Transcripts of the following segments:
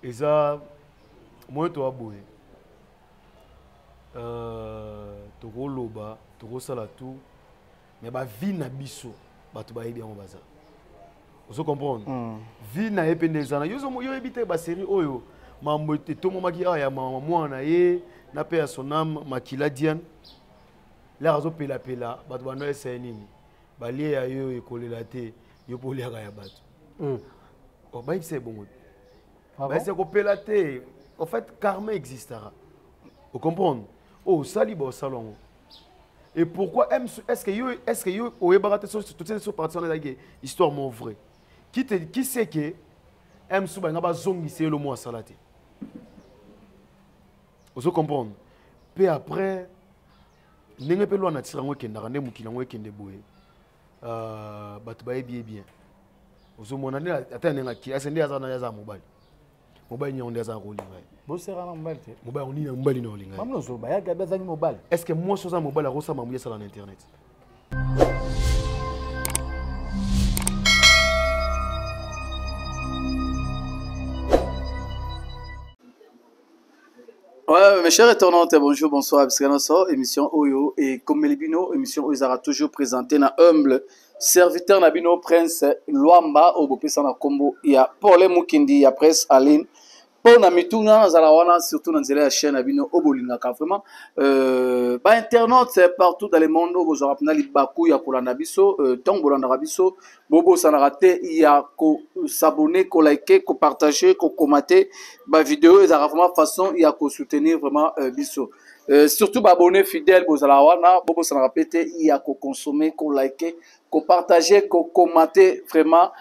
Et ça, moi, tu as beau. Toko loba, toko salatou, mais ba vie na biso, ba tu ba aider en bazar. Vous comprenez? Vie na epende zana. Yo ebite ba série oyo. Mambo te to mama ki aya mama mwana ye na pe ya sonam makila Diane. La razo pela ba tu ba no esa nini. Ba lie ya yo ekolela te, yo polia ka ya batu. Oh ba c'est bon. Ba c'est ko pela te. En fait, karma existera. Vous comprenez? Oh, sali bo salon. Et pourquoi est-ce que yo oyebarate so toutes ces parties là histoire mon vrai. Qui sait que M ba ngaba zongi c'est le mot salate. Vous comprenez? Puis après ndenge pe lwa na tirango kenda rande mukilango kende boye. Batu ba bien. Vous mona ne ata nenga ki asende azana yaza mobile. Mobile ni onde azana rolinga. Bo sera na mobile te. Mobile on ni na mobile na rolinga. Mamno so ba ya gabe azani mobile. Est-ce que moi sur un mobile a reçu ma mouille sur l'internet? Ouais, mes chers internautes, bonjour, bonsoir, émission Oyo et comme Melibino, émission Oyo sera toujours présentée dans humble serviteur Nabino Prince Luamba au Bopesana Combo. Il y a Paul Mukindi, il y a Presse Aline. Pour Namituna, Zalawana, surtout dans la chaîne Nabino Obolinga, vraiment. Internautes partout dans le monde, vous aurez appelé Bakou, il y a Kolanda Bisso, Tombolanda Bisso, Bobo Sanarate, il y a s'abonner, liker, partager, commenter, ma vidéo, et vraiment façon, il y a soutenir vraiment Bisso. Surtout abonner fidèle, vous allez voir, Bobo Sanarate, il y a consommer, liker, partager, commenter, vraiment,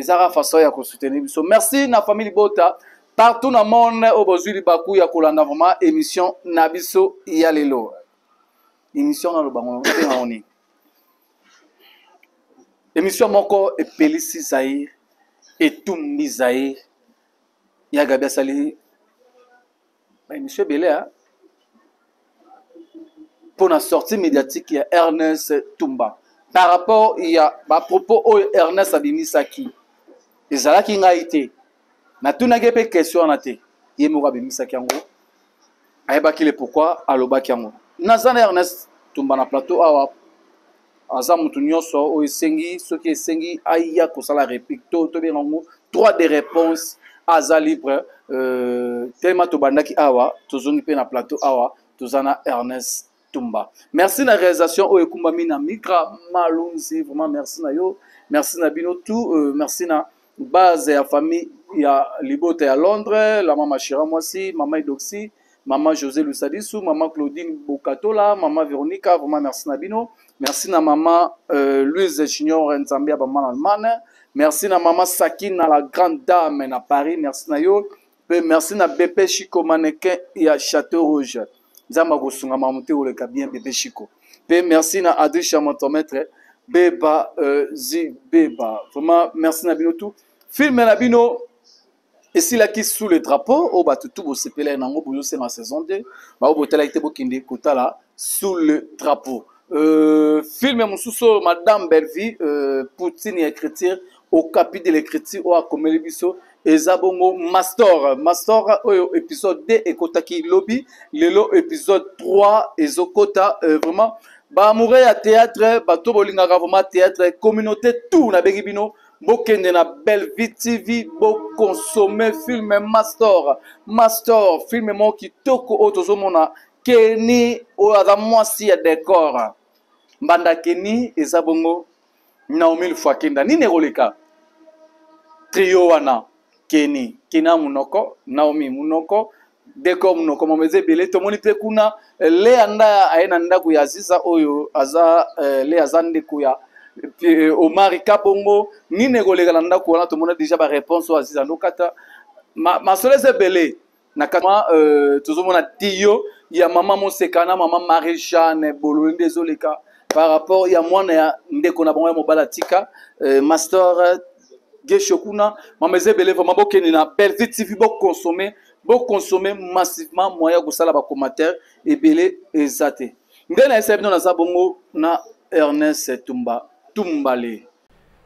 Zara façon, il y a soutenir Bisso. Merci, la famille Bota. Partout dans le monde, au Bozuli Bakou, il y a Kolanda vraiment émission Nabiso Yalelo. Émission dans le bangon, émission Moko et Pélissi Zahir et Toumbi Zahir. Il y a Gabia Sali. Émission Belé, pour la sortie médiatique, il y a Ernest Toumba. Par rapport, il y a à propos de Ernest Abimisaki. Et Zala qui a été. Na tuna gepe question na te yemoka bimisa kyango ayeba kile pourquoi aloba kyango nazana Ernest Toumba na plateau awa aza mutu nyonso o esengi soki esengi aya kosala réplique to benango droit de réponse aza libre tellement to bandaki awa tozongi pe na plateau awa tozana Ernest Toumba. Merci na réalisation o ekumbami na Mika Malunzi, vraiment merci na yo, merci na bino tout, merci na base ya famille. Il y a Libote à Londres, la maman Chira Moisi, maman Idoxi, maman José Lusadissou, maman Claudine Bokatola, maman Véronica, vraiment merci Nabino. Merci na maman Louise Junior Nzambia Baman Allemagne. Merci na maman Sakine la grande dame na Paris, merci na yo. Merci na BP Chico mannequin et à Château Rouge. Zama Gosunga Mamonte ou le bien BP Chico. Merci na Adri Chamontomètre, Beba Beba. Vraiment merci Nabino tout. Film Nabino. Et s'il a qui sous le drapeau, au batutu au CPL nango pour c'est la saison 2, bah au botel a été bokinde kota là sous le drapeau. Film Moussousso Madame Belleville, Poutine et écriture au capite de l'écriture au Akomeli Bisso et Zabongo Master épisode 2 et kota qui lobby, lelo épisode 3 et Zokota vraiment bah mourir à théâtre, bah to bolinga vraiment théâtre communauté tout na begibino. Bokende na Belleville TV, bo consommer film Master, film mo qui toko otozomona Kenny o azamwasi ya décor. Mbanda Kenny ezabongo Naomi Lufakenda nini roleka. Trio wana Kenny, Kina munoko, Naomi munoko, décor munoko momeze belé tomoni pe kuna le anda aena ndaku ya ziza oyo aza le azande kuya Omar Kabongo ni negolega na ndako wana tomona déjà ba réponse wa ziza ndokata ma solese belé na kama tozomona Dio ya mama Monsekana mama Marie-Jeanne Bolonde désoleka par rapport ya mwana ya ndeko na bango ya mobala tika Master Geshokuna mama zebele vraiment bokeni na Belleville TV bo consommer massivement moya kosala ba commentaire et belé ezate ndena esebino na zabongo na Ernest Toumbale.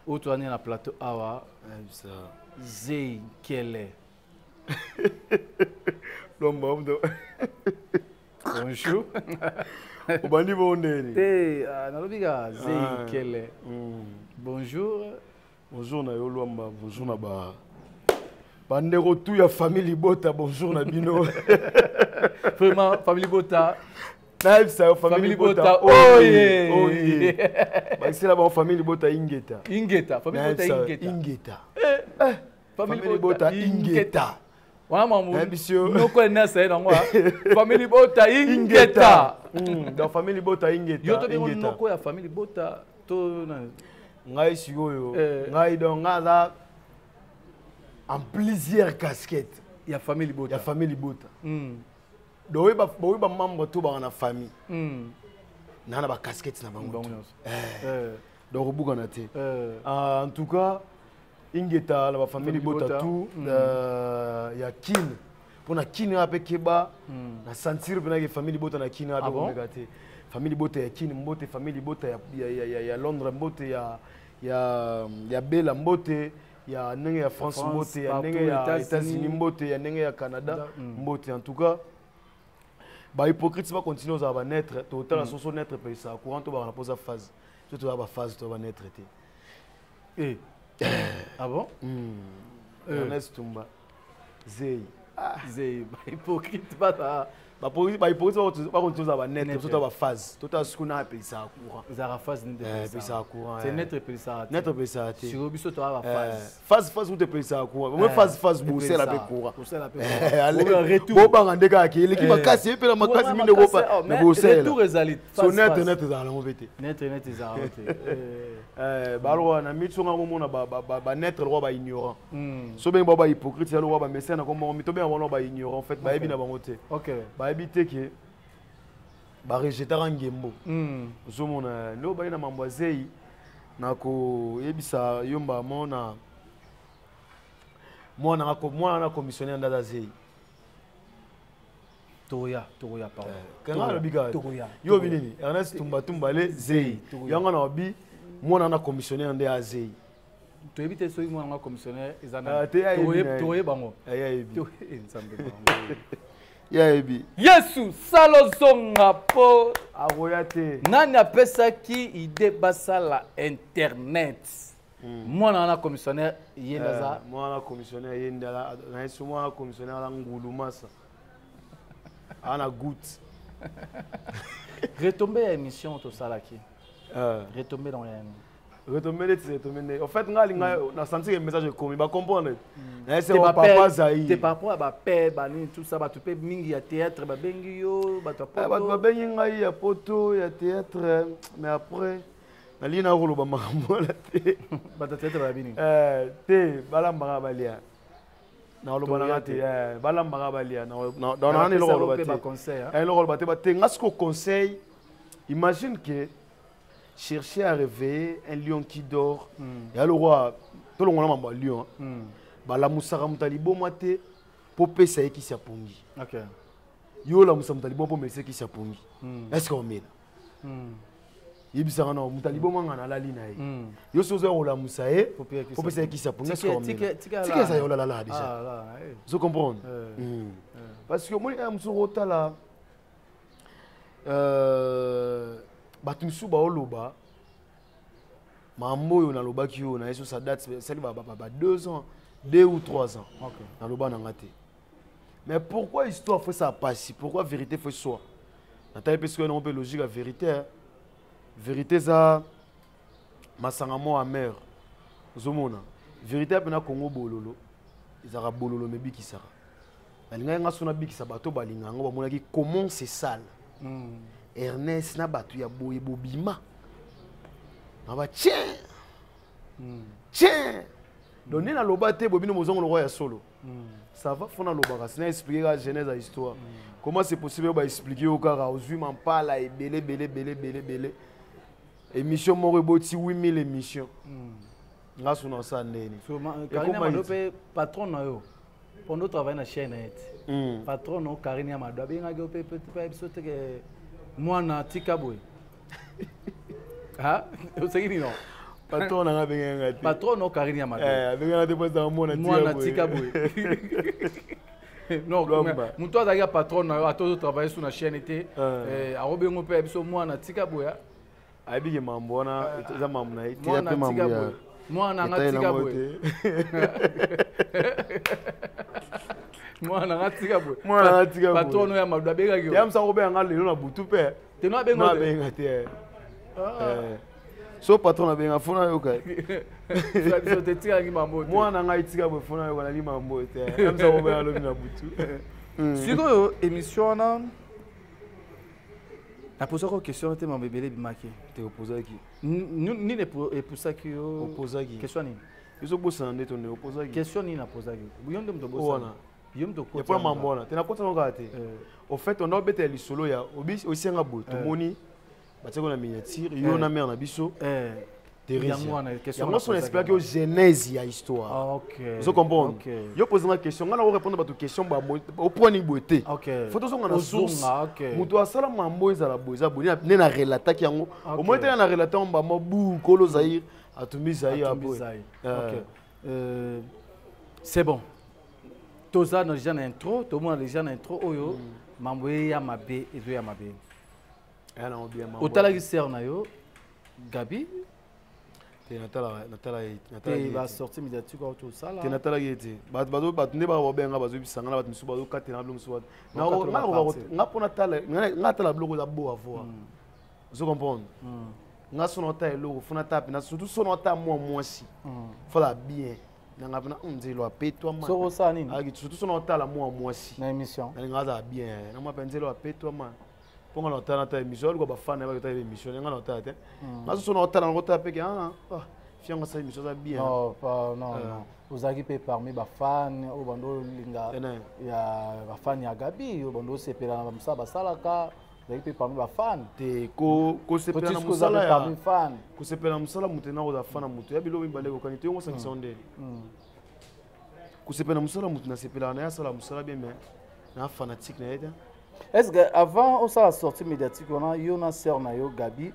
Où tu es na plateau awa Zei Kele Lomba Bonjour. obandi bondeni. Te nalobiga Zei Kele. Bonjour. Bonjour na yo Lomba, bonjour na ba. Bandeko tout ya famille Bota, bonjour na bino. Vraiment famille Bota. Naïf ça famille Bota. Oh yeah. Ba c'est là ba famille Bota Ingeta. Ingeta, famille Bota Ingeta. Ingeta. Famille Bota Ingeta. Wana mamu. Noko na sai na ngwa. Famille Bota Ingeta. Dans famille Bota Ingeta. Yo to be noko ya famille Bota to na ngai sikoyo. Ngai donc ngaza en plusieurs casquettes. Ya famille Bota. Ya famille Bota. Donc oui ba membre tout ba na famille. Nana ba casquette na bango. Donc buka na te. En tout cas Ingeta la famille Bota tout ya kin pour na kin ape keba na sentir bena que famille Bota na kin ape omegate famille Bota ya kin mbote famille Bota ya Londres mbote ya Bela mbote ya nenge ya France mbote ya nenge ya États-Unis mbote ya nenge ya Canada mbote. En tout cas ba hypocrite va continuer à ba naître total la soso naître pe ça courant to ba na posa phase to ba phase to ba naître te. Ah bon? Ernest Tumba. Zei. Zei, hypocrite pas ta. Hypocrite va continuer à naître tout à phase. Tout à ce qu'on a appelé ça courant. Zara phase n'est ça courant. C'est naître appelé ça. Naître appelé ça. Sur Obiso tu as phase. Phase où tu appelles ça courant. Moi phase bousser la courant. Bousser la allez, retour. Bon ba ngande ka ki l'équipe makasi et puis la makasi mine go pas. Mais bousser. Retour résalit. So naître za la mobete. Naître za balo na mitso nga mo na ba naître roi ba ignorant. So ben ba hypocrite ya roi ba message na comme mito ben ba ignorant en fait ba ebi na bango te. OK. Habité que ba rejeter ngembo zo mona no ba ina mambo Zei na ko yebisa yomba mona na commissionnaire ndada Zei Toya pardon kana biga yo binini Ernest Tumba le Zei yanga na bi mona na commissionnaire ndada Zei to ebite so mona na commissionnaire ezana toye bango ayayebi nsambe bango Yaebi. Yesu salozonga po aroyate. Nani apesaki ide basala internet. Moi na commissionnaire yendaza. Moi na commissionnaire yendala na yesu moi na commissionnaire la ngulumasa. Ana goutte. Retomber à émission to salaki. Retomber dans la retomber. En fait, na senti que message commis ba comprendre. C'est papa Zaï. Tes papa ba père bani tout ça ba tu peux mingi ya théâtre ba bengi yo ba to poto. Ba bengi ngai ya poto ya théâtre mais après na lina rolo ba makambo la te. Ba théâtre ba bini. Te balamba balia. Na lo bana te balamba balia na dans na lo rolo ba te. Le rolo ba te ba te ngasko conseil. Imagine que chercher à réveiller un lion qui dort. Il y a le roi, tout le monde a un lion. La moussara mutalibo mate, popé ça qui s'apongi. Ok. Yo la moussara mutalibo pour mettre qui s'apongi. Est-ce qu'on met là? Yebisara na mutalibo mangana la lina yi. Yo sozo la moussara popé ça qui s'apongi. Est-ce qu'on met là? Tika ça yo la déjà. Vous comprenez? Parce que moi je me suis là. Batumsu ba oloba mambo yo na loba ki yo na yeso sa date c'est ba 2 ans 2 ou 3 ans na loba na ngate. Mais pourquoi histoire fait ça passe, pourquoi vérité fait soi na taille parce que on peut logique la vérité vérité ça masanga mo amer zomona vérité pena Congo bololo izara bololo mebi ki sara balinga nga sona bikisa bato balinga ngo bamona ki comment c'est sale. Ernest na batu ya boye bobima na ba tiens donner na loba te bobino mozongo le roi ya solo ça va fona loba ka expliquer la genèse de l'histoire comment c'est possible ba expliquer au kara ozui mampala et belé émission mo reboti 8000 émissions nga sona ça ndeni so Karine Madope patron na yo pendant travailler na chaîne net patron no Karine Madope nga go pe episode que moi na tika boy. Ah, vous savez non. Patron n'a pas gagné. Patron non Karine Yamade. Avec un déposit dans mon Moi na Tikaboué. Non, mon toi d'ailleurs patron a tout travaillé sur la chaîne était. A Robin Pep so moi na Tikaboué. Abi mambona za mamna ite ya pe mambo. Moi na Tikaboué. Moi na Tikaboué. Moi na Tikaboué. Patron ya Madou bega yo. Yam sa Robin nga lelo na butu pe. Te no benga te. So patron na benga fona yo kai. So te tika ki mambo. Moi na nga itika bo fona yo na li mambo te. Yam sa Robin alo na butu. Siko émission na la pose une question te mambo belé bimaki. Te opposa ki. Ni ne pour ki yo. Opposa ki. Question ni. Iso bossa nde to ne opposa ki. Question ni na posa ki. Buyondo mto bossa. Yom to ko. Pour mambo na. Te na kota nga te. Au fait on a bete li solo ya aussi nga bo to moni. Batiko na miniature yo na mère na biso on explique que genèse ya histoire. Vous comprenez? Yo pose une question, on va répondre à votre question au point ni beauté. Faut que on a source. Muto asala mambo ezala boza bonia na relata ki yango. Au moins na relata on ba bu kolo Zaïr atumi Zaïr après. C'est bon. Toza no déjà intro, tout le monde déjà intro oyo mambo ya mabe ezo ya mabe. Otala ki ser na yo Gabi Natala va sortir médiatique auto sala te natala yete bato nde ba robenga bazo bisanga na bato misu bazo katena blo misu na nga pona tala nga tala bloko za bo avoir vous comprenez nga sono ta eloko fona tape na surtout sono ta mwasi fala bien nga pona nzelo apetwa man so ça nini surtout sono ta la mwasi na émission nga za bien na mwa penzelo apetwa man ponga na tana ta émission ko ba fan ba ta émission nga na ta te na so na ta na ko ta pe fianga sa émission za bien non pas non vous avez pe parmi ba fan o bando linga ya ba fan ya Gabi o bando sepela na msa ba salaka vous avez pe parmi ba fan te ko sepela na musala ya parmi fan ko sepela musala mutena ko za fan mutu ya bilo mbale ko kanite ngo sa kisonde ko sepela musala mutu na sepela na ya sala musala bien mais na fanatique na eda. Est-ce que avant on s'est sorti médiatique on a yo na sœur na yo Gabi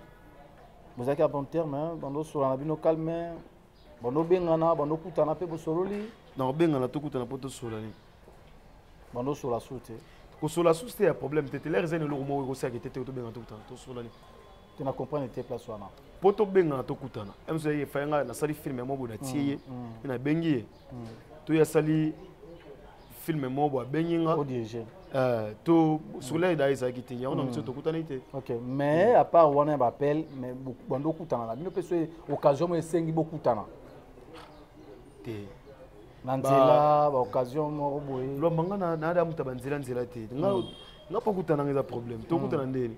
vous avez un bon terme bando sur la bino calme bando bengana bando kutana pe bo sololi non bengana to kutana poto solani bando sur la soute ko sur la soute c'est un problème tete les zen lo mo ko sa ke tete to bengana to kutana to solani tu na comprendre tes place wana poto bengana to kutana emso ye fa nga na sali film mo bo na tiye na bengi to ya sali film mo bo benginga ODG to soleil d'aisa qui tient on a mis to kutana ite. OK mais à part on a appel mais bando kutana la bino peso occasion mo sengi beaucoup tana te nanzela ba occasion mo boye lo manga na da muta banzela nzela te nga pa kutana ngeza problème to kutana ndeni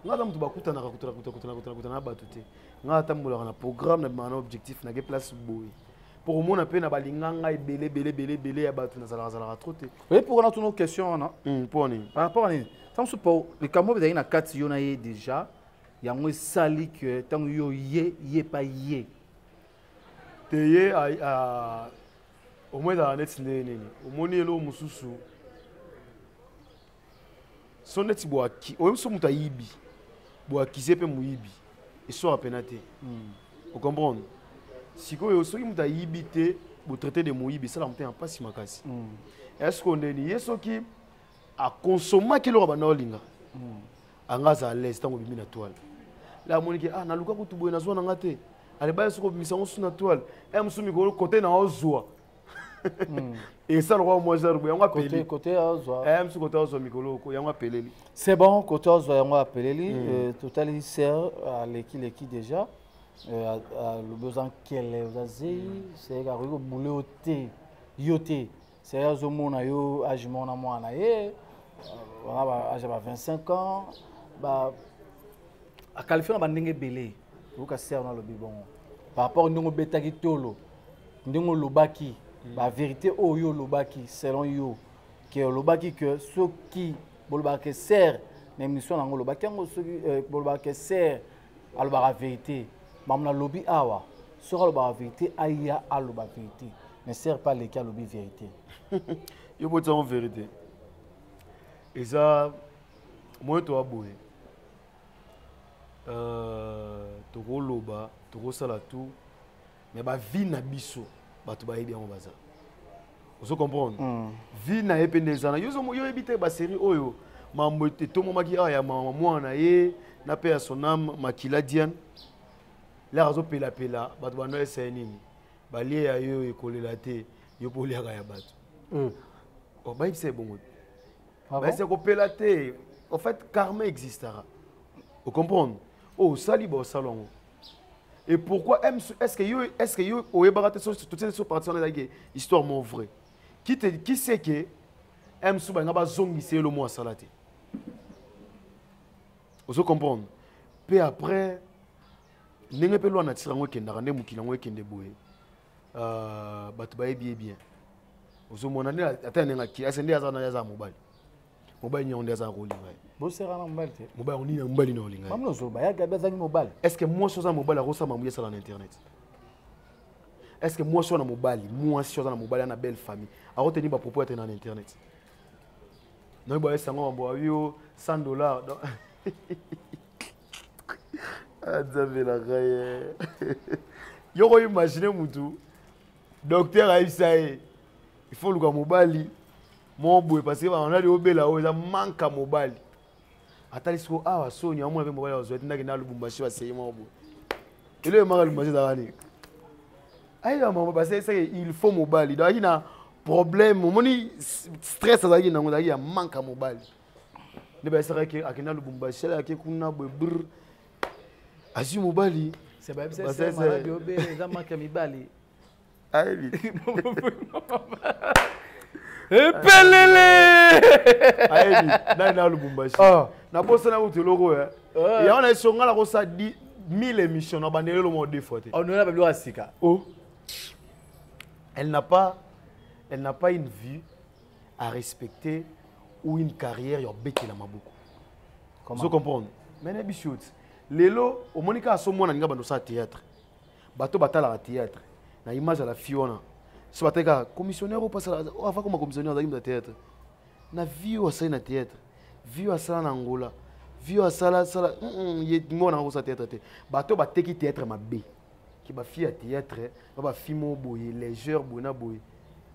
nga da mutu ba kutana ka kutana ba tuté nga tambola na programme na mana objectif na ke place boye pour moi on a peine à balinganga et belé à battre dans la trop. Oui pour on a toutes nos questions non. Pour ni. Par rapport à tant support le camo vous avez na 4 yo na déjà il y a moins sali que tant yo yé pas yé. Te yé à au moins dans la net nini. Au moins ni lo mususu. Son net boaki. O so muta yibi. Boaki zepe muyibi. Et so apenate. Vous comprenez? Si vous avez un traité vous traitez de Moïbi, ça n'a pas si makasi. Est-ce qu'on est lié ce qui a consommé que l'on a banolinga? Angaza à l'aise tant qu'on bimina toile. La monique ah na luka ko tubo na zona ngate. Ale ba so ko bimisa on suna toile. E musumi ko côté na ozwa. Et ça le roi moi jarbu yanga peleli. Côté ozwa. E musu côté ozwa mikolo ko yanga peleli. C'est bon côté ozwa yanga peleli total sert à l'équipe déjà. Le besoin qu'elle est c'est que vous voulez ôter yoté c'est à ce moment yo âge mon moi na ye voilà âge 25 ans bah à Californie ba ndenge belé vous ka sert dans le bibon par rapport ndongo betaki tolo ndongo lobaki ba vérité o yo lobaki selon yo que lobaki que ceux qui bolobaki sert na émission na lobaki ngo ceux qui bolobaki sert à la vérité. Mamna lobby awa sera le la vérité aya a la vérité ne sert pas les cas lobby vérité yo bote en vérité et ça moi toi boy tokoloba tokosala tout mais vie na biso bato bayebi yango baza ozo comprendre vie na ye pende ezana yo ebite basérie oyo mambo etomomaki awa ya mama mwana ye na pe ya sonam Makila Diane la azopelapela bato bando esaya nini balie ya yo ekolela te yo mpo oliaka ya bato bayebisa ebongo bayebisa kopela te en fait karma existera o comprendre osali baosala yango et pourquoi est-ce que yo oyebaka te toutes ces parties ezalaki histoire mo vrai qui sait que msu balinga bazongisa ye lo mo asala te ozo comprendre pe après ndenge mpe lwana tira yango ekendaka nde mokili yango ekende boye bato bayebi ye bien ozomona nde ata ndenge akili ase nde aza mobali mobali nyango nde azala kolinga ye boserana mobali te mobali nini mobali na olinga ye mamno zoba ya gabi azangi mobali est ce que mwasi oza mobali akosala mamuya esala na internet est ce que mwasi oza na mobali mwasi oza na mobali ana belle famille akoteni bapropos ate na internet noyebi bayesango mambo abio $100 azabelaka ye yoko imagine mutu docteur ayebisa ye il faut luka mobali mo boye parce que baonali obela oyo eza manka mobali atali siko awa soni amona mpe mobali azwa tindaki na lubumbashi baseye mo boye elo emaka lubumbashi ezaka nini ayeba mama parce que il faut mobali donc aki na problème omoni stress azalaki nango ezalaki ya manka mobali nde bayesaka akenda lubumbashi alaki kuna boye brr azwi mobali c'est bayebisa maladi obele eza manka mibali ayebi epelele ayebi nani na lubumbashi na posa na mutu eloko ya yango na esonga na kosa 1000 émissions na bandeli lo mo deux fois te onona babilo asika elle n'a pas une vue à respecter ou une carrière yo betela maboko vous comprenez mais bichot lelo omonika asomona ninga bando sa théâtre bato batala théâtre na image à la fiona so bateka commissionnaire au passer avant comme commissionnaire dans le théâtre na vie au sein na théâtre vie à sala na Angola vie à sala ye ngona ko sa théâtre te bato bateki théâtre mabé ki ba fi à théâtre ba fimo boye légère bona boye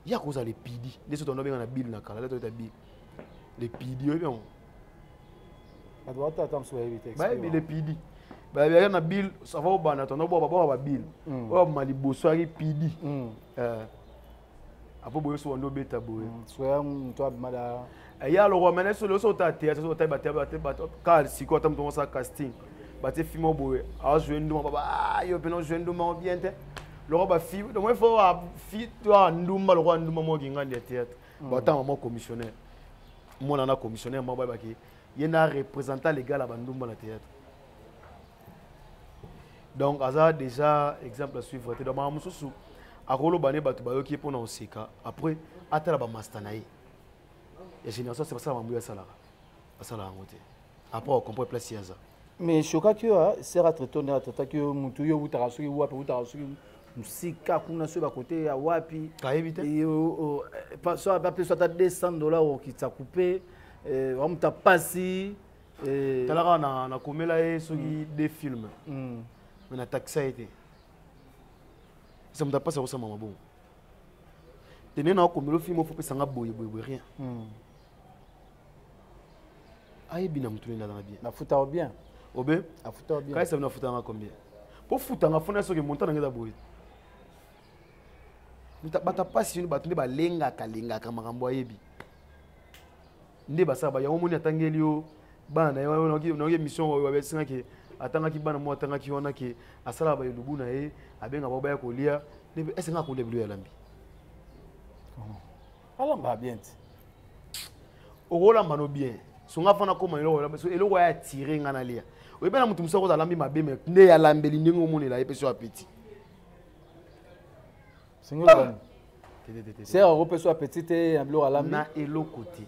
ya ko za les pidi les autres on a na bill na kala les autres bill les pidi yo bien adwa tata mso éviter ba les pidi ba bien na bill ça va au bana ton bo ba bill o maliboso ari pidi apo boyo so ndo beta boye soya mto abmada ya lo remene so lo so ta théâtre so ta ba car si ko tam to sa casting ba te film boye a jouer nduma baba yo peno jouer nduma bien te lo ba fi do mo fo wa fi to nduma lo nduma mo ginga de théâtre ba ta mo commissionnaire mo na commissionnaire mo ba ki yena représentant légal à bandumba na théâtre donc aza déjà exemple à suivre te do ma mususu akolo bane batu bayoki pona oseka après atala ba master na ye ya génération c'est pas ça mambuya sala asala ngote après on comprend place yaza mais choka que sera traité na tata que mutu yo butaka soki wapi butaka soki musika kuna so ba côté ya wapi ka éviter pas so ba plus ata $200 qui t'a coupé on t'a passé talaka na komela ye soki des films mais na taxa été ça me t'a pas ça ressemble à bon tenez na komelo film faut pesanga boye rien aïe bien mutu na bien na futa bien obe a futa bien quand ça na futa combien pour futa nga fona soki montant nga boye bata pasi ni batunde balenga kalenga ka makambo ayebi nde basaba yango moni atangeli yo bana yo na mission oyo babesinga ke atanga ki bana mo atanga ki wana ke asala ba lubu na ye abenga baba ya kolia ne est-ce nga ko leblu ya lambi alamba bien okolamba no bien songa fana koma eloko ya tirer nga na lia oyebena mutu musa ko za lambi mabe me nde ya lambeli ndenge omonela ye peso apeti singo bon c'est un peu soit petit et un bleu à l'âme na eloko te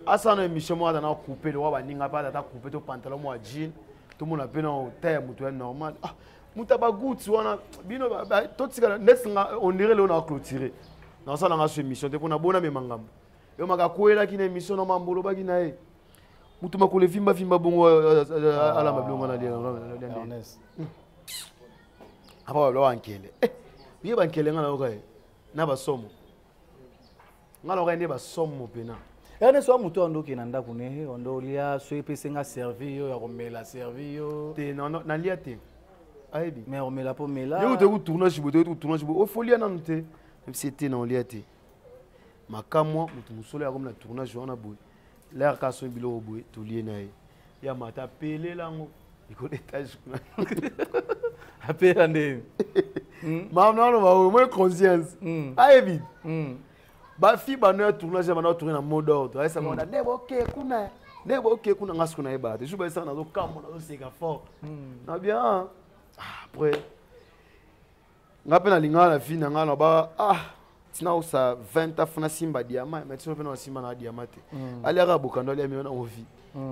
asa na émission moi na couper le wa ninga pa ta couper to pantalon moi jean tout monde a peine en taille mutu normal ah muta ba goût wana bino to tsika nesinga on dirait le on a clôturé na ça na émission te pona bona me mangambo yo maka koela ki na émission na mambolo ba ki na e mutu makole vimba bongo ala mablongo na lia Ernest. apa lo ankele biye bankele ngana okaye na basomo ngana okaye ne basomo pena Ernest wa mutu ando ke na ndako ne ondo lia so epesenga servi yo ya komela servi yo te na lia te ayebi mais omela po mela yo te ku tournage o folia na nte c'était na lia te makamwa mutu musolo ya comme na tournage wana boy l'air ka so bilo boy to lie na ya mata pele lango iko étage appel ande non ba au moins conscience ayebi ba fi ba no tournage ba no tourner en mode ordre ça on a nebo ok kuna ngasko na eba te juba ça na zo kamo na zo seka fort na bien après ngape na linga na fi na ngana ba tina usa 20 afuna simba diamant mais tu peux simba na diamant ali ara bokando ali amena ovi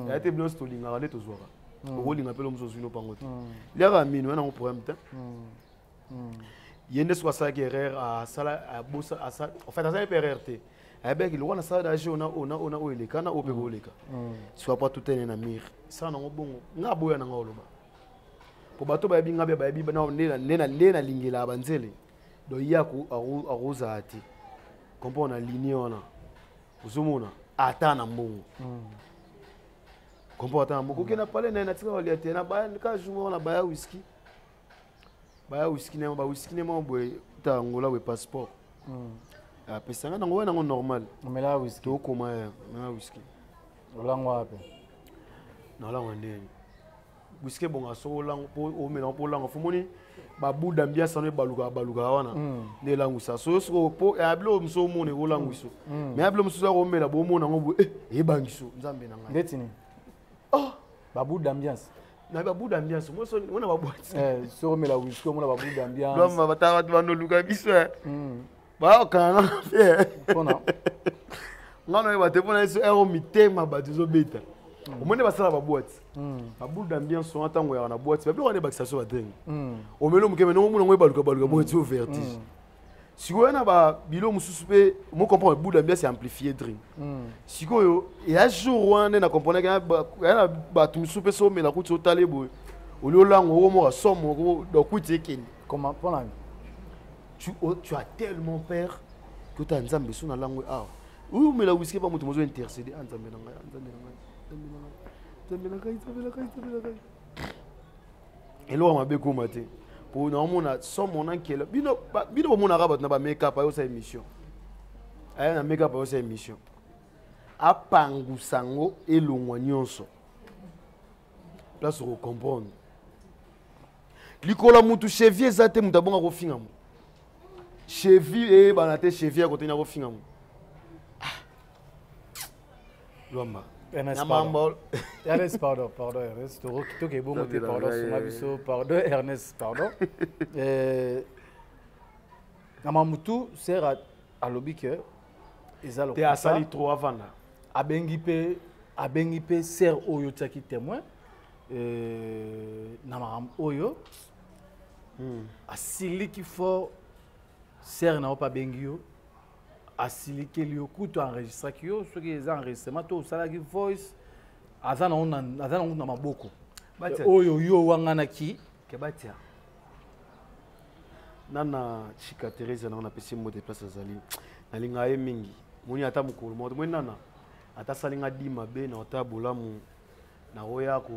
ya te blos to linga ale to zwaka o linga pelo mso zwino pango te li ara mino na problème te yende soit ça qui erreur à sala à bossa à ça en fait ça erreur te avec le wana ça d'agir on a oleka na opeko oleka soit pas tout est na mir ça na bongo nga boya na ngoloba po bato ba binga ba bi na nena lingela banzele do yaku aruza ati kompo na ligne ona uzumuna ata na mbongo kompo ata na mbongo kena pale na tika wali ati na ba ka jumo na ba whisky ne ba whisky ne mo boy ta ngola we passeport pesanga na ngona ngo normal omela whisky to koma na whisky olango ape na lango ndeni whisky bonga so lango po o mena po lango fumoni babu dambia sano baluka wana ne langu sa so po ablo mso mone ko langu so mais ablo mso ko mela bo mona ngo e bangiso nzambe na ngai ndetini babu d'ambiance na babu d'ambiance mo so wona babu so mela whisky mo na babu d'ambiance lo bata watu bano luka biso ba kana pona ngano ba te pona so ero mitema ba zo beta o mone basala ba boîte babu d'ambiance so atango ya na boîte ba blo ne bakisa so batenga o melo mukeme no muna ngwe baluka boîte au vertige sikoyo ba bilo mususu pe mo comprendre babu d'ambiance amplifier dream sikoyo et a jour wana na comprendre que ba tumusu pe so mela kuti otalebo o lo lango o mo somo ko do kuti ekeni comment pona tu as tellement peur que tu as nzambe sous na langue ou mais la whisky pas mutu mozo intercéder nzambe na ngai elo ma be ko mate pour na mona so mona kela bino mona rabat na ba make up ayo sa émission aya na make up ayo sa émission apangu sango elongwa nyonso place ko comprendre likola mutu chevier zate mutu abonga ko finga mu cheville et banate cheville à côté na ko finga mu lomba Ernest pardon Ernest to ke bongo te pardon suma biso pardon Ernest pardon na mamutu sera alobi que ezalo te asali trop avant abengi pe ser oyo tsaki témoin na maram oyo asili ki fort ser na opa bengi yo asili ke li okuto enregistra ki yo soki eza enregistrement to osalaki voice aza na maboko oyo yo wanganaki ke batia nana chika Teresa na pesi mo de place azali nalinga ye mingi moni ata mukolo mo moni nana ata salinga dima be na ota bolamu na oya ko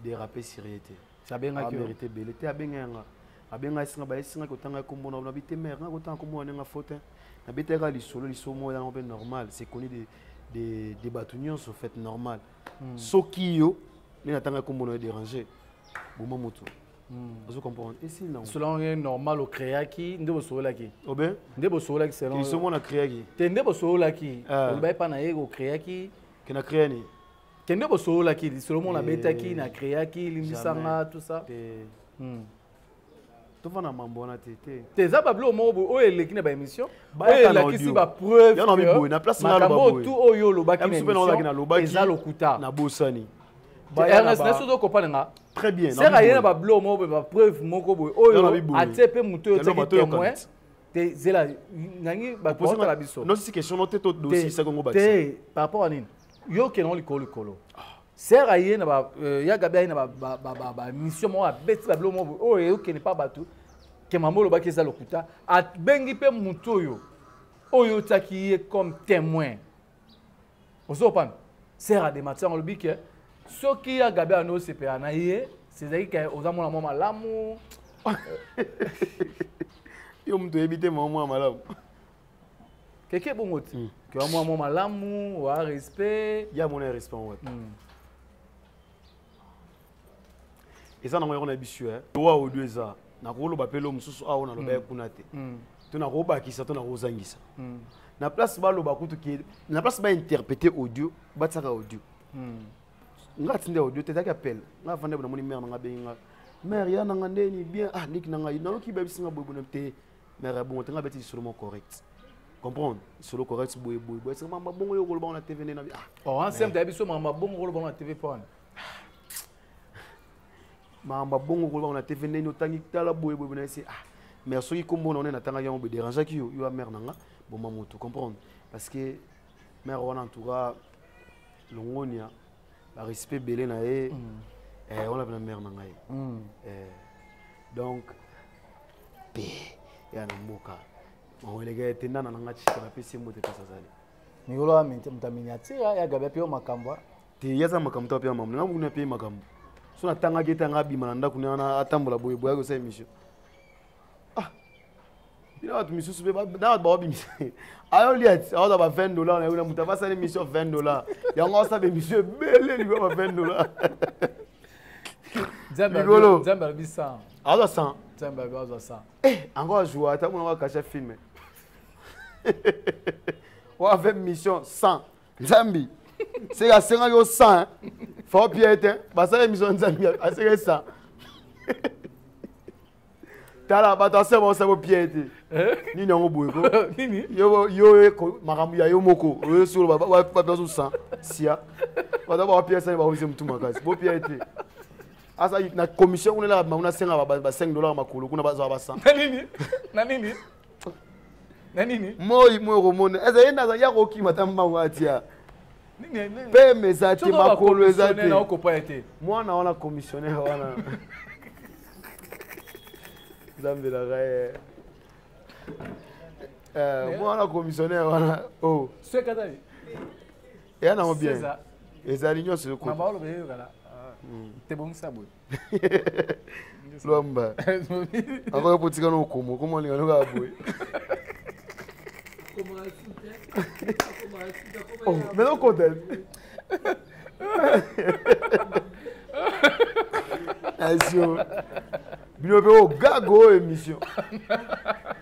déraper sérieuté sabenga ki vérité belle te abenga abenga singa ba singa ko tanga ko mona na bité mère nga ko tanga ko mona nga faute na bité ga lisolo lisomo ya ngombe normal c'est connu des batunions sont fait normal soki yo ni na tanga ko mona déranger boma moto vous comprenez et si non selon est normal au créaki ndebo solaki oben ndebo solaki selon ils sont mona créaki te ndebo solaki on va pas na ego créaki que na créani que ndebo solaki selon mona betaki na créaki limbisanga tout ça tofana mambo na tete teza bablo mobo o eleki na ba émission oyo elakisi ba preuve ya na biboy na place na lo ba tout oyo lobaki na émission eza lokuta na bosani Ernest neso do kopana très bien c'est rien ba blo mobo ba preuve moko boy oyo atepe muto yo teki témoin te zela nangi ba poser la biso non c'est question non tete dossier ça kongo bati te par rapport à nini yo ke non likolo Sert à y na ya gabi na ba mission mo abeti ba blomo o e ok ne pas batu ke mamolo ba keza lokuta a bengi pe mutoyo oyo taki comme témoin osopan sert à des matières le bique ce qui a gabi no CPA na ye c'est à dire que aux amona mo malamu yo mtu ebite mo malamu keke bongoti que mo malamu wa respect ya mon respect en et ça on a bisu toi au deux ça na ko ba pelo mususu a ona lo ba kunate to na ko ba kisa to na ko zangisa na place ba lo ba kutu ki na place ba interpréter audio ba tsaka audio ngati nde audio tete appel nga fande na moni mère nga be nga mère ya na ngande ni bien ah nik na nga na ki ba bisinga bobo na te mère bon nga beti seulement correct comprendre solo correct boy c'est mama bongo yo ko ba na TV na ah oh ensemble d'abiso mama bongo ko ba na TV pon mama bongo ko na TV neno tangi tala boy na c'est ah mais so yi kombo na tanga ya mo be déranger ki yo mère nanga bon maman tout comprendre parce que mère on en tout cas longonia la respect belé na e on a la mère nanga donc pe ya na moka on les gars tena na nanga chika na pesi mote pesa zali ni yolo mtaminiatia ya gabe pio makambwa te yaza makamto pia mamu nga muna pia makambo so na tanga geta ngabi mananda kuna na atambola boye boye ko sa émission ah ila watu misusu be na ba obi ayo liet ayo ba $20 na una mutaba sa émission $20 ya ngosa be émission bele li ba $20 Zamba bisa ayo 100 Zamba baza 100 encore jouer ata mona wa kasha film on a fait mission 100 Zambi c'est à 5 yo 100 faut piéter bah ça mission Zambi à 100 tala ba ta c'est bon ça faut piéter ni non boy ko nini yo makamu ya yo moko yo sur ba ba 100 sia ba da ba piéter ba uzi mtu makazi bo piéter asa na commission on est là on a 5 ba $5 makolo kuna ba za ba 100 nani Nani moi romone eza yenda za yako kimatamba watia pe mezati makolo ezati na okopa ete mwana wana commissionnaire wana zambela gae mwana commissionnaire wana oh c'est katali ya na bien ezali nyonso ko mabalo be kala te bon sabo lomba ava potika no komo komo linga no ka boy oh, mais non côté. Aïsio. Bino gago émission.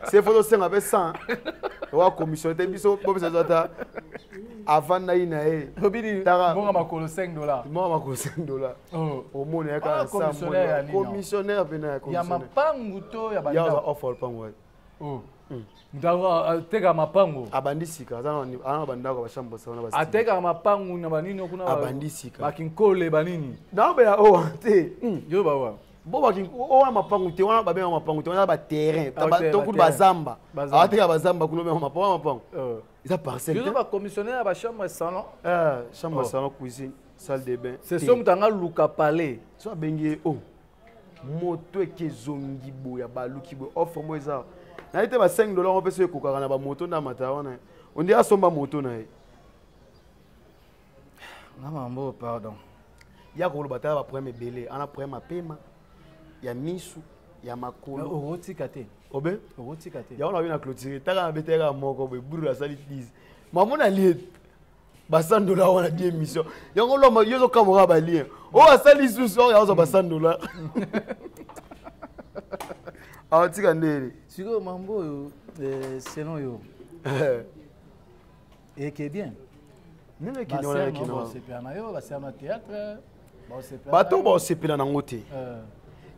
C'est photo 5 avec 100. Wa commission te biso bo bisa zata avant na ina e. Obidi bonga makolo $5. Bonga makolo $5. Oh, au monde ya ka commissionnaire bena commissionnaire. Ya mapangu to ya banda. Ya offer pango. Oh. Ndawa ateka mapango abandisika ana bandako bashambo sana basi ateka mapango na banini kuna abandisika bakinkole banini nabe ya o te yo bawa bo bakin o mapango te wana babenga mapango te wana ba terrain to ku bazamba ateka bazamba kuna be mapango eza parcelle yo ba commissionnaire ba chambre salon chambre salon cuisine salle de bain c'est ça mutanga luka palais so bengi o moto ekezongi boya baluki bo offre mo eza na ite ba $5 on peut se kokaka na ba moto na mata wana on dit asomba moto na ye na mambo pardon ya ko lobata ba premier belé ana premier pema ya misu ya makolo otika te obe otika te ya on a bien clôturer taka na beteka moko be buru la sali 10 mamona lié ba $100 wana di émission yango lo yozo kamora ba lien o asali susu ya zo ba $100 ah tika ndere siko mambo yo selon yo et que bien nene ki nona ki nona c'est bien na yo ba c'est un théâtre ba to ba sepela na ngote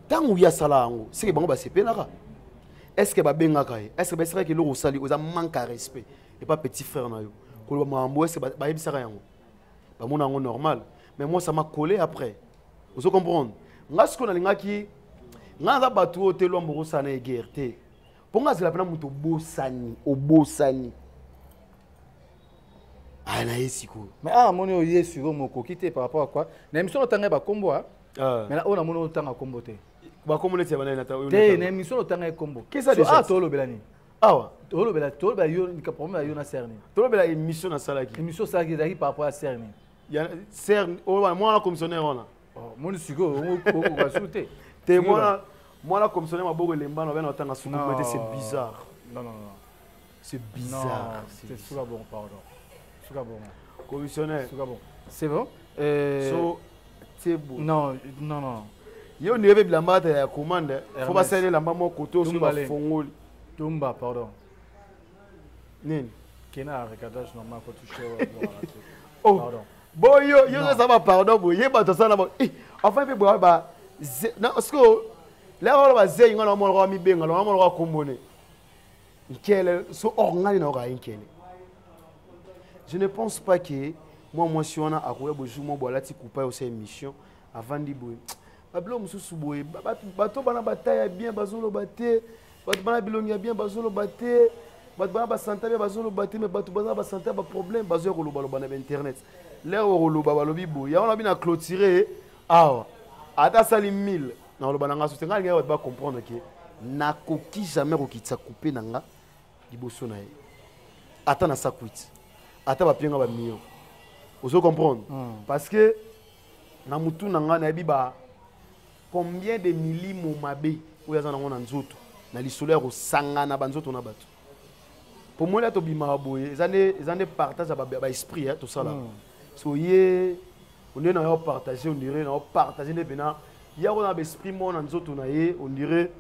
tangu ya sala ngo c'est bango ba sepela ka est-ce que ba bengaka est-ce que ba sera que lo sali oza manque à respect et pas petit frère na yo ko ba mambo est-ce ba yebisaka yango ba mona ngo normal mais moi ça m'a collé après vous comprenez ngasko na lingaki ngaza batu otelo mboko sana egerte ponga zela pena muto bosani obosani Ah, na siko. Mais ah, mon oye sur mon coquité par rapport à quoi? Na émission otanga ba combo ah. Mais là on a mon otanga combo te. Ba combo le tiabana na ta. Te na émission otanga combo. Qu'est-ce que ça? Ah to lo belani. Ah. To lo bela yo ni ka problème yo na cerni. To lo bela émission na sala ki. Émission ça qui par rapport à cerni. Ya cerni o moi la commissionnaire on a. Oh, mon sigo on va sauter. Te moi la commissionnaire maboko lemba na otanga suku c'est bizarre. Non. C'est bizarre. C'est super bon, pardon. Super bon. Commissionnaire. Super bon. C'est bon? So, c'est bon. Non. Yo n'y avait blamba ta commande. Faut pas saler la maman koto sur la fongol. Tumba, pardon. Nen. Kena recadage normal quand tu cherches. Oh. Pardon. Bon yo ça va pardon bo. Yé ba to ça na bo. Enfin pe bo ba. Non parce que là on va zé ngana mo ro mi benga lo mo ro kombone. Je ne pense pas que moi si on a à quoi bonjour moi voilà ti couper aussi émission avant di boy bablo mususu boy bato bana bataille bien bazolo baté bato bana bilongi bien bazolo baté bato bana ba santé bien bazolo baté mais bato bana ba santé ba problème bazo ko loba loba na internet l'air ko loba balobi boy ya on a bien clôturer ah ata sali 1000 na loba na ngaso tenga ngai ba comprendre que na koki jamais ko kitsa couper nanga liboso na ye ata na sakwit ata ba pienga ba million vous comprendre parce que na mutu nanga na biba combien de millimos mabe ou yaza na nzoto na lisolo ko sanga na banzoto na bato pour moi là to bima boye ezane partage ba esprit hein tout ça là so ye on est na partager on dirait na partager ne bena ya on a esprit mon na nzoto na ye on dirait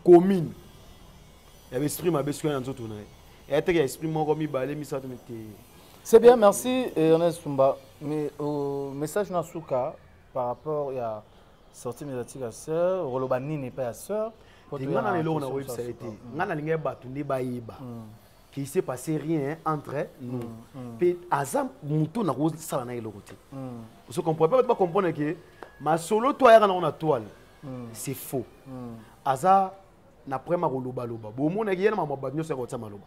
commune. Il y avait esprit ma besque dans tout naï. Et était esprit mon comme balé mi ça te mettait. C'est bien, merci Ernest Tumba. Mais au message na souka par rapport à sortie médiatique à sœur, Rolobani n'est pas à sœur. Et ngana le na website. Ngana linga batu ne bayiba. Qu'il s'est passé rien entre nous. Puis azam muto na ko sala na ile côté. Vous comprenez pas comprendre que ma solo toi ya na toile. C'est faux. Aza na prema koloba loba bo mona ki yena mama banyo se kotsa maloba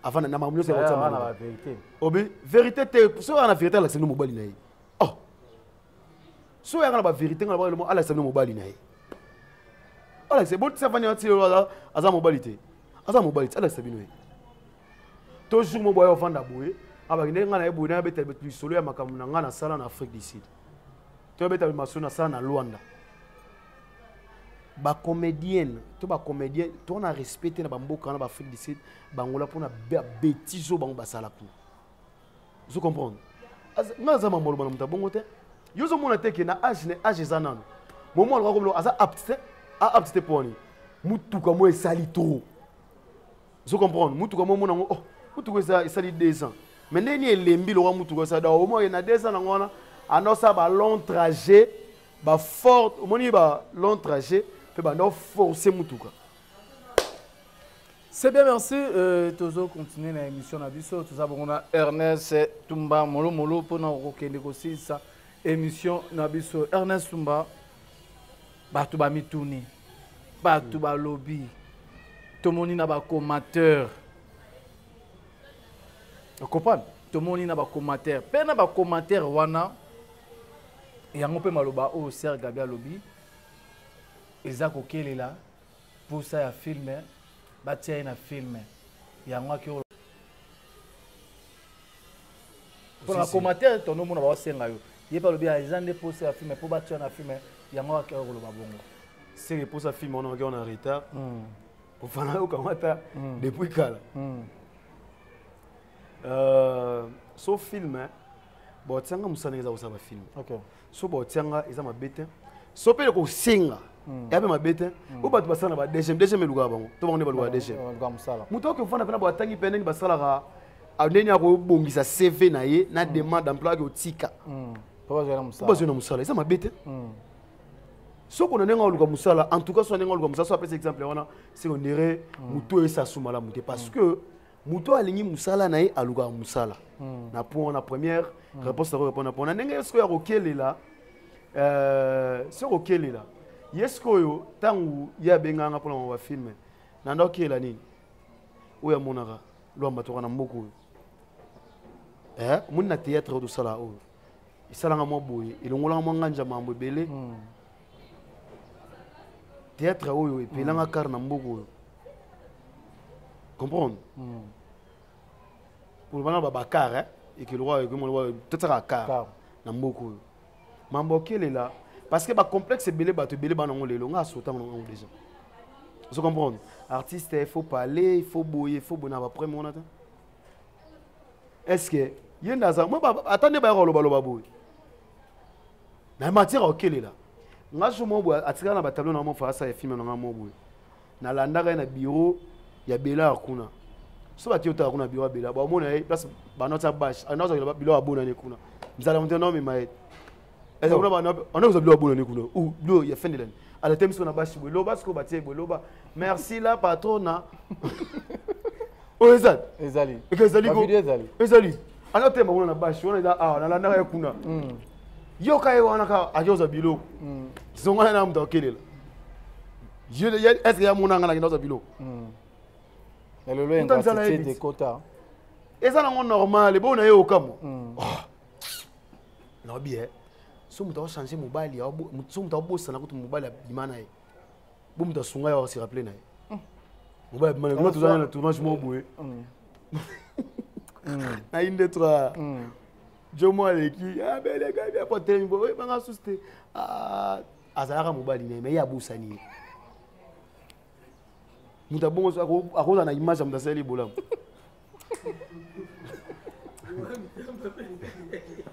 avant na mama se kotsa maloba vérité obi vérité te so na vérité la senu mobali na yi oh so ya na ba vérité na ba le mo ala senu mobali na yi ala c'est bon ça vania ti ala aza mobali te ala sabino yi toujours mo boyo vanda boye aba ngene ngana e boye na beta betu solo ya makamu na ngana sala na Afrique du Sud to beta masona sala na Luanda. Ba comédienne to ba comédien to on a respecté na bamboka na Afrique du Sud bangola pona bêtise bango basala ku vous comprenez ngaza mamolo bana mutabongo te yozo mona te ke na age zanano moment lo ko aza apte poni mutuka mo esali trop vous comprenez mutuka mo mona oh mutuka esali 2 ans mais neni elembi lo mutuka sa da au moins na 2 ans na ngona anosa ba long trajet ba fort moni ba long trajet. C'est bien, merci. Toujours continuer l'émission Nabiso. Tout ça, on a Ernest Tumba, Molo, pour nous aussi ça. Émission Nabiso. Ernest Tumba, Batouba Mitouni, Batouba Lobby, tout le monde n'a pas commentaire. Vous comprenez? Tout le monde n'a pas commentaire. Peine n'a pas commentaire, Wana. Et on peut maloba au Serge Gabriel Lobby. Eza kokele là pour ça ya filmer batia na filmer ya ngwa ki pour la commentaire ton nom na ba senga yo ye pa lobi eza ne pour ça ya filmer pour batia na filmer ya ngwa ki lo ba bongo c'est pour ça film on a en retard pour faire au kamata depuis kala so film bon tianga musana eza ko ba film OK so bon tianga eza mabete so pe ko singa ya ma bete ou ba basala ba deuxième eluka bango to bango ne ba deuxième muto ko fana pena ba tangi pena ni basala ka andeni ako bongisa CV na ye na demande d'emploi ko tika po ba zo na musala ça ma bete so ko na nenga oluka musala en tout cas so nenga oluka musala so après exemple on a c'est on dirait muto e sa sumala muté parce que muto alingi musala na ye aluka musala na pour na première réponse à répondre pour na nenga est-ce que ya kokelela c'est kokelela yesko yo tangu ya benganga pour la filmer nando kela nini oya monaka lo matoka na mboko mon na théâtre do sala o isalanga mo boye ilongola mo nganja mambo belé théâtre oyo epelanga kar na mboko comprendre pour bana ba bakar et que le roi peut-être à car na mboko mambo kelela parce que ba complexe belé bato belé bana ngolelo nga sautant on déjà vous comprenez artiste il faut parler il faut boyer il faut bona ba premier on attend est-ce que yenda za moi attendez ba rolo baloba boy na matière okelela nga je mo boy atika na ba tableau na mo fa ça film na mo boy na landaka na bureau ya bela kuna so ba tiota kuna bureau bela ba mona place ba nota bash anoza ba bilo abona ne kuna mzala mtendo no mi mai est-ce que ba on a bilo abona ne kuna ou bilo ya fin de l'année à la thème sur na bash bolo parce que ba tie bolo ba merci la patrona o ezali ezali ana thème on na bash on na na landaka kuna yo kai wana ka ajoza bilo zonga na mta okelela je est-ce que ya mona ngana kinoza bilo et le loin d'identité des quotas et ça non normal bon na yo kamo non bien so muta changer mobile ya so muta bossa na kutu mobile bimana e bo muta sunga ya se rappeler na e mobile bimana ko to na tournage mo boye na inde trois jomo aleki bele ga bien pote mbo ba nga suste azalaka mobile ne mais ya busani muta bongo akoza na image muta seli bolam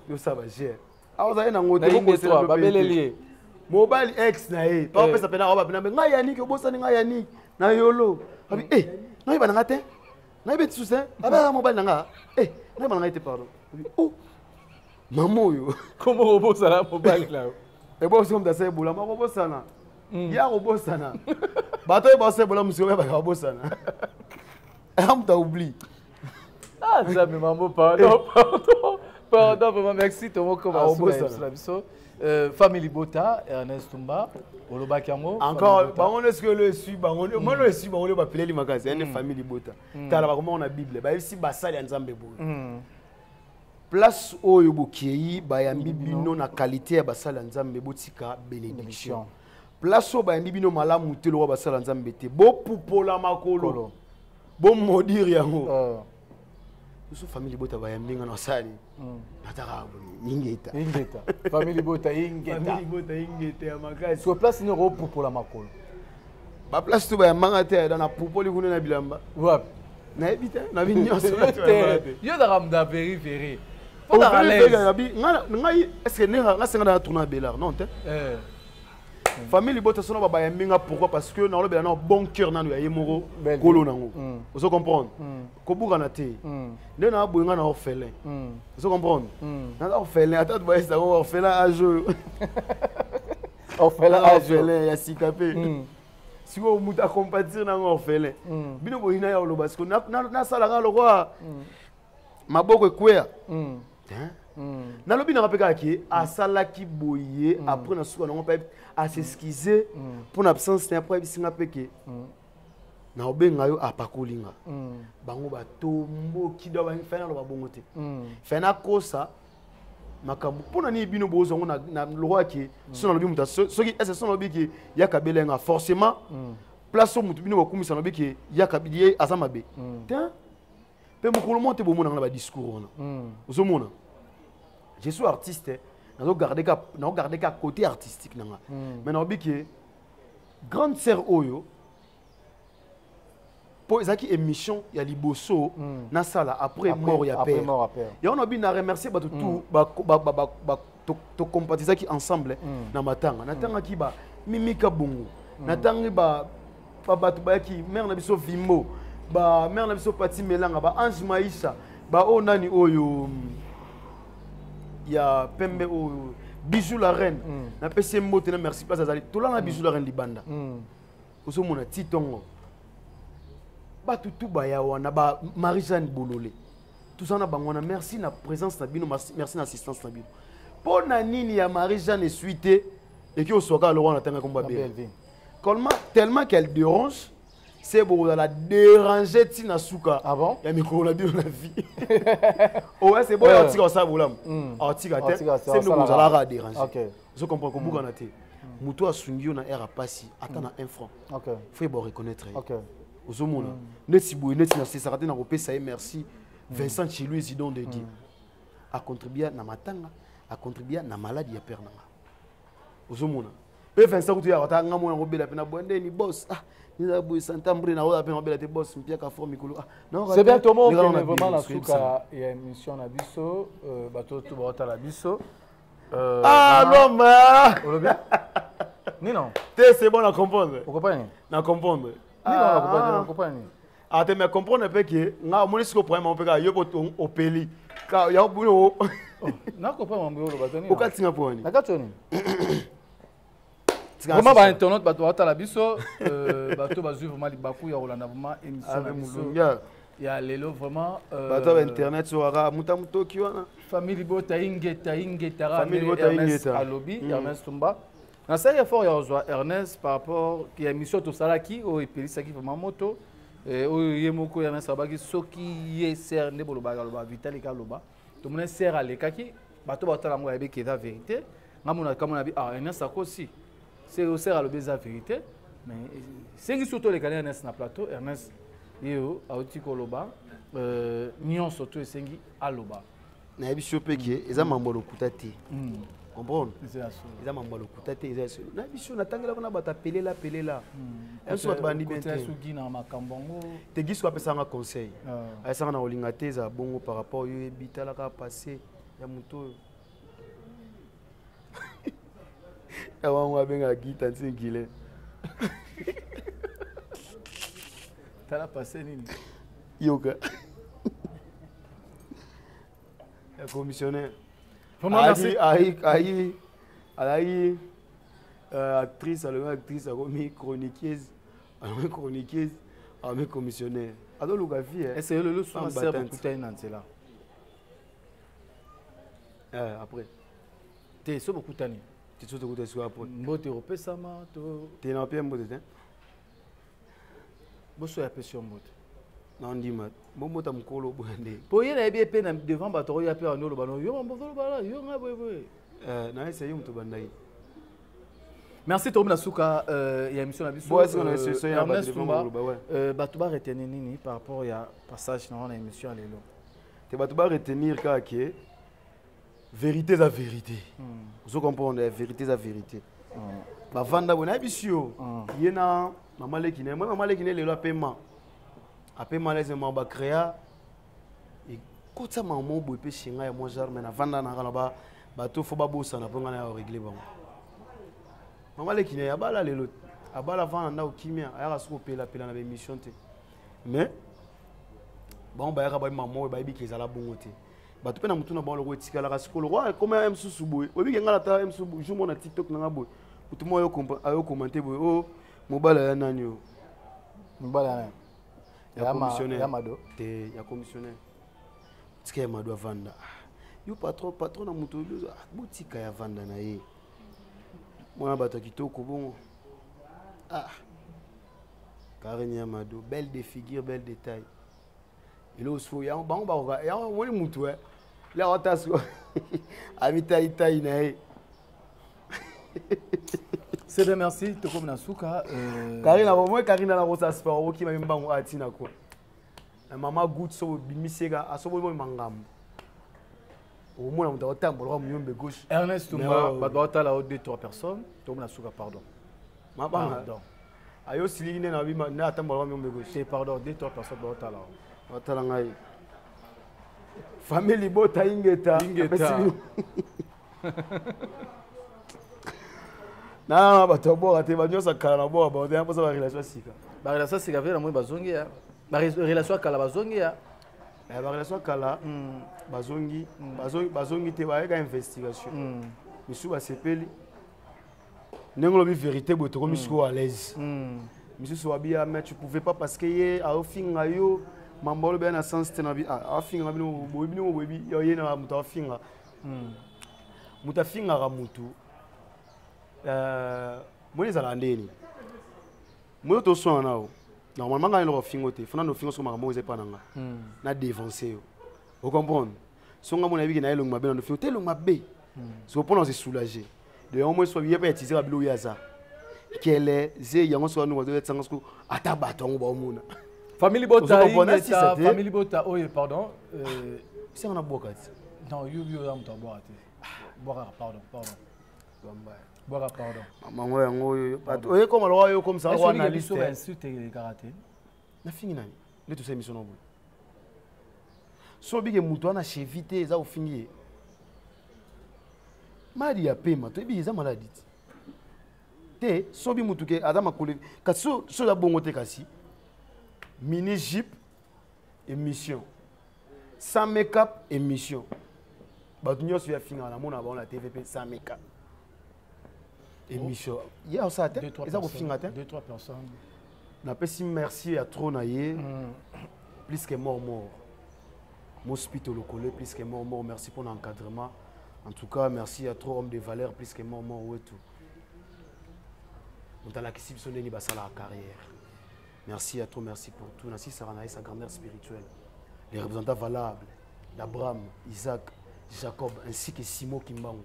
yo ça va cher aoza na ngote ko sela ba belelié mobile X na e pa pesa pena ba pena nga yani ko bosani nga yani na yolo abi na ba nga te na be tsusa aba mobile nga na ba nga te pardon oh maman yo comment bosana mobile là e bo so muta seli bolam ko bosana ya ko bosana bato ba se bolam musio ba ko bosana am ta oublie ça me maman pardon vraiment merci Tomo commence famille Bota Ernest Tumba Oloba Kiamo encore on est-ce que le suis moi le suis on le appeler limakazi une famille Bota tala ba comment on a bible ba ici ba sali nzambe bo place oyo bokiyi ba yambi bino na qualité ya ba sali nzambe botika bénédiction place oyo ba yambi bino malamu te lo ba sali nzambe te bo pupola makolo bo modire yango Nous famille Bota ba yambinga na sali nataka ingeta famille Bota ingeta makasi sur place ni ro pour la makolo ba place to ba yambanga te dans na popoli kuna na bilamba wapi na ebita na binyoso yo da ramda périphérie faut da l'aise ngai est-ce que nga senga na tourner Bélard non te famille Bota sono ba yambinga pourquoi parce que na lobela na bon cœur nanu ya yemoro kolo nango vous comprendre ko buka na te nde na boyinga na orphelin vous comprendre na orphelin ata ba esa orphelin ajo orphelin ya sikape si vous muta compatir na orphelin bino boyina ya lo parce que na sala ga lo kwa maboko ekwea na lobi na rapeka ki asalaki boye après na suka na pe à s'excuser pour l'absence na après bisinga peke na obenga yo apakolinga bango ba tombo kido ba fena lo ba bongote fena kosa makambo pona ni bino bozo na loi ki sona lobi muta soki est-ce sona lobi ki yakabelenga forcément place mutu bino bakumisa lobi ki yakabili azamabe tiens pe mukolo monte bo mona na ba discours ona ozomona je suis artiste nous garder qu'à côté artistique mais nous avons que grande sœur Oyo pour ezaki émission ya liboso na sala après mort ya père et on a bien remercier ba tout to compatissaki ensemble na matanga natanga ki ba mimika bongo natangi ba batu ba ki mère na biso vimbo ba mère na biso pati melanga ba ange maisha ba o nani oyo ya pembe o bijou la reine na pese mbote na merci pas azali to la bijou la reine libanda oso mona titongo ba tutu ba ya wana ba Marie-Jeanne Bololé tout ça na bangwana merci na présence na bino merci na assistance na bino pona nini ya Marie-Jeanne suite et que osoka le wana tanga komba bien tellement qu'elle dérange c'est bon la déranger tina suka. Ah bon? Il y a micro la bio la vie. Ouais, c'est bon on tire ça bolam. On tire c'est nous on la déranger. OK. Je comprends que beaucoup en a été. Muto a sungi on a air à passer attends 1 franc. OK. Faut bien reconnaître. OK. Ozomona. Neti boy neti na ça raté na repé ça merci. Vincent Chilou Zidon de dire. A contribué na matanga, a contribué na maladie ya père nanga. Ozomona. Pe Vincent kutu ya watanga mo ngobela pena bonde ni boss. Ah, ni la boy santambre na ola pena ngobela te boss mpia ka forme mikolo. Ah, non. C'est bien Tomo qui est vraiment la souka il y a une émission na biso bato to ba la biso. Ah l'homme. Olobi. Ni non. C'est bon à comprendre. Vous comprenez? Na comprendre. Ni non, vous comprenez? Ah, tu me comprends pas que nga mon isiko problème on peut ka yobo au peli. Ka ya bulo. Na comprends mon bulo batoni. Au katinga poni. Na katoni. Vraiment ba internet bato ata la biso bato bazu vraiment libaku ya Rolanda vraiment émission na biso. Ya lelo vraiment bato ba internet so ara muta mutoki wana. Famille bota ingeta ingeta famille bota ingeta alobi Ernest Tumba. Na ça effort ya ozwa Ernest par rapport ki émission to salaki o epelisaki vraiment moto. Oyo yemoko ya nasabaki soki ye ser ne boloba loba Vitali Kaloba to mona ser alekaki bato batala ngo yabe keza vérité ngamona kamona bi ah Ernest akosi c'est au ser alobe za vérité mais c'est qui surtout les canaux Ernest na plateau Ernest yo auti koloba nion surtout esengi aloba na yebi chope ke eza mambo lokuta te comprendre c'est ça eza mambo lokuta te eza na biso na tangela kona bata pelela un soit bandi bien te sugi na makambongo te giso apesa nga conseil asa na olinga te za bongo par rapport yo ebitala ka passer ya muto ya wangu benga gita nsingile tala passer nini yoga le commissionnaire aïe actrice chroniqueuse commissionnaire alors le gars est-ce que le son sert beaucoup de temps après t'es so beaucoup de temps tu te écoutes sur après mbote opesama to t'es na pia mbote hein boso ya pession mbote non dis-moi bon mota mukolo bwande po yena ebi pe na devant bato ya pe anolo bano yo mbozo bala yo nga boye na essayer mto bandai. Merci Tomi Nasuka il y a émission na biso Ernest Tumba bato ba retenir nini par rapport à passage dans la émission lelo te bato ba retenir ka ke vérité za vérité vous comprenez vérité za vérité ba vanda bona bisio yena mama lekine lelo paiement après malaisément ba créa et kota maman boy pe chinga ya mo jarme na vanda na kana ba bato fo ba bosa na ponga na régler bango mama lekine ya bala lelo abala vanda na okimia aya suko pela na ba émission te mais bon ba ya ba maman ba bi kezala bongo te bato pe na mutu na ba loko etikala ka sikolo wa comme M susu boy obi ke ngala ta M susu boy jour mo na TikTok na boy mutu mo yo commenter boy oh mobala ya nani yo mobala ya commissionnaire ya mado te ya commissionnaire tika ya mado avanda yo patron na mutu yo botika ya vanda na ye mwana bato kitoko bongo Karine ya mado belle de figure belle de taille il osfo ya bango ba ya woni mutu la otasko amita itai na ye c'est bien merci Tokomi Nasuka Karina na rosa sport oki ma mbango atina ko na mama good so bimisega asobo mo mangam au moins on doit tambola muyombe gauche Ernest Tumba bato la 2-3 personnes Tokomi Nasuka pardon pardon ayo siline na bima na tambola muyombe gauche pardon 2-3 personnes bato la watala ngai famille bota ingeta na bato bo ate ba nyosa kala na bo ba on a pas relation sika ba relation sika vela mo bazongi ya ba relation kala bazongi ya ba relation kala bazongi te ba eka investigation misu ba sepeli nengo lobi vérité bo to comme misu à l'aise misu so abia mais tu pouvais pas parce que ye a ofinga yo mambolo be na sens te na bi a finga bino bobi yo ye na muta finga muta finga ga mutu moni za landeni moyo to so nao normalement quand il a fingo te fona no fingo so makambo eze pa nanga na dévancer yo vous comprenez so nga mona bi na elong mabe na no fingo te elong mabe so pour nous se soulager de au moins so bien pas utiliser abilo yaza kele ze yango so no doit tsanga sko ata batongo ba omona famille bota famille bota oye pardon c'est on a bokati non yo am ta boire pardon boire pardon mango yango oye comme le roi comme ça on analyse sur insulte et karaté na fingi nani le tout ça émission non so bige mutu ana chevité za ofingi mari ya pema to bi za maladie te so bi mutu ke adama kole ka so la bongo te kasi mini jeep émission sans make-up émission ba tunyo so ya finga na mona ba on la TVP sans make-up émission il y a ça tête ça ko finga tête 2-3 personnes na pesi merci à trop naie plus que mort Mospito le collé plus que mort merci pour l'encadrement en tout cas merci à trop homme de valeur plus que mort ouais tout on t'a la question sonné ni basa la carrière merci à trop merci pour tout Nancy Saranaï sa grandeur spirituelle les représentants valables d'Abraham Isaac Jacob ainsi que Simon Kimbangu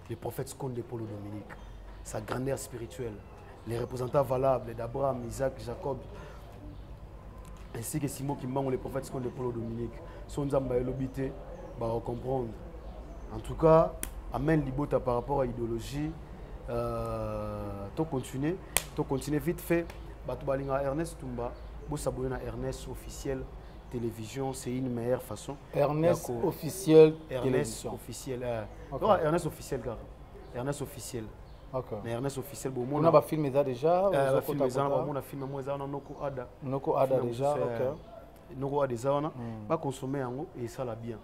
les prophètes secondes de Paulo Dominique sa grandeur spirituelle les représentants valables d'Abraham Isaac Jacob ainsi que Simon Kimbangu les prophètes secondes de Paulo Dominique son nzamba elobité va comprendre en tout cas amène libota par rapport à l'idéologie to continuer vite fait bato balinga Ernest Tumba bo s'abonner à Ernest officiel télévision c'est une meilleure façon Ernest officiel Ernest officiel Ernest officiel gars Ernest officiel OK mais Ernest officiel bon on a ba film ça déjà ba film ça on a film moi ça noko ada déjà OK noko ada ça on va consommer yango et ça la bien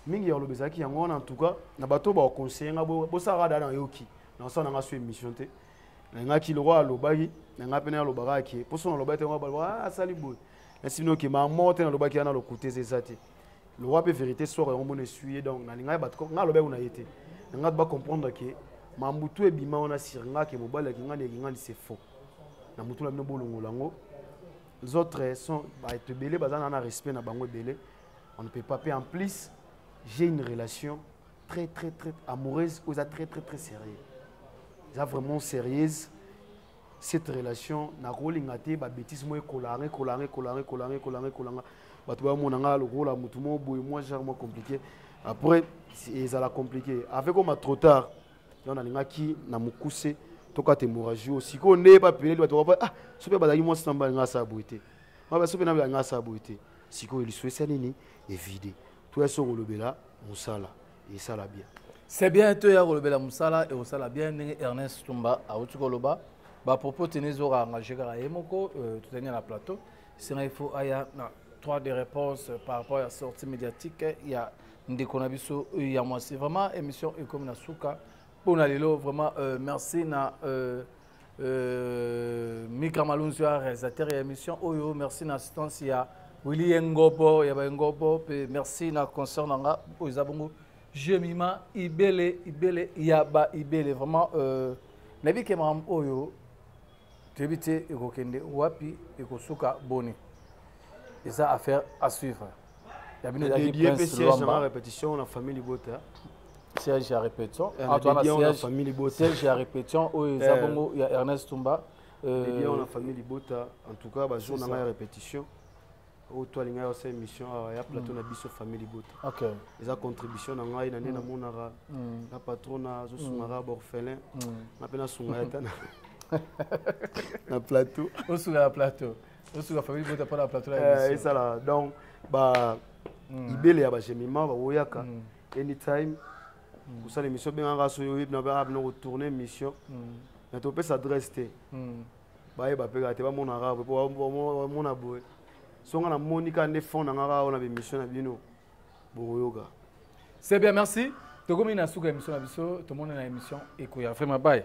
mingi ya lobezaki yango en tout cas na bato ba conseiller nga bo ça rada na yoki na ça na sur émission te nga ki le roi lobaki nga pena lobaka ki pour son lobate nga ba sali boy ainsi no ki ma monte na lobaki na le côté c'est ça te le roi peut vérité soir on mon essuyer donc na nga bato nga lobe una yete nga ba comprendre que ma mutu e bima on a siringa ke mobile ki nga ne c'est faux na mutu la no bolongo lango les autres sont ba te belé bazana na respect na bango belé on ne peut pas payer en plus j'ai une relation très amoureuse ou très sérieuse. C'est vraiment sérieuse cette relation na rolling até ba bêtise moi colaré ba tu ba monanga le rôle la mutu mo boy moi genre compliqué après ça la compliqué avec comme trop tard on a linga ki na mukuse toka témoragie aussi ko ne pas pelé ba to ba ah sope ba dagi moi samba nga sa boité moi ba sope na nga sa boité siko il souhaite nini évidé tout est sur le bela musala et ça la bien c'est bien to ya le bela musala et osala bien Ernest Tumba a utukoloba ba propos tenezo engagé ka yemoko tout tenir la plateau c'est il faut aya na 3 des réponses par rapport à la sortie médiatique il y a ndekonabiso il y a moi c'est vraiment émission et comme na suka pour lelo vraiment merci na Mika Malunzu réalisateur et émission oyo merci na assistance ya Willy Ngopo ya ba Ngopo merci na concert nanga Oizabongo Jemima Ibele ya ba Ibele vraiment nabi ke mam oyo tebite ekokende wapi ekosuka boni et ça affaire à suivre ya bino da Prince Luamba répétition la famille Bota siège à répétition Antoine siège à répétition Oizabongo ya Ernest Tumba bien on la famille Bota en tout cas ba jour na répétition au toi linga aussi émission ya plateau na biso famille Bota OK les contribution na ngai na na monara na patrona zo sungara orphelin na pena sungara na plateau au sur la plateau au sur la famille Bota pas la plateau là et ça là donc ba ibele ya ba jemima ba oyaka anytime pour ça l'émission bien raso yo na ba retourner mission na to pesa adresse te ba ba pega te ba monara ba mona boy songa na monika ne fond na ngara on a émission na bino boyoga c'est bien merci to comme ina suka émission na biso to mona na émission ekoya vraiment bye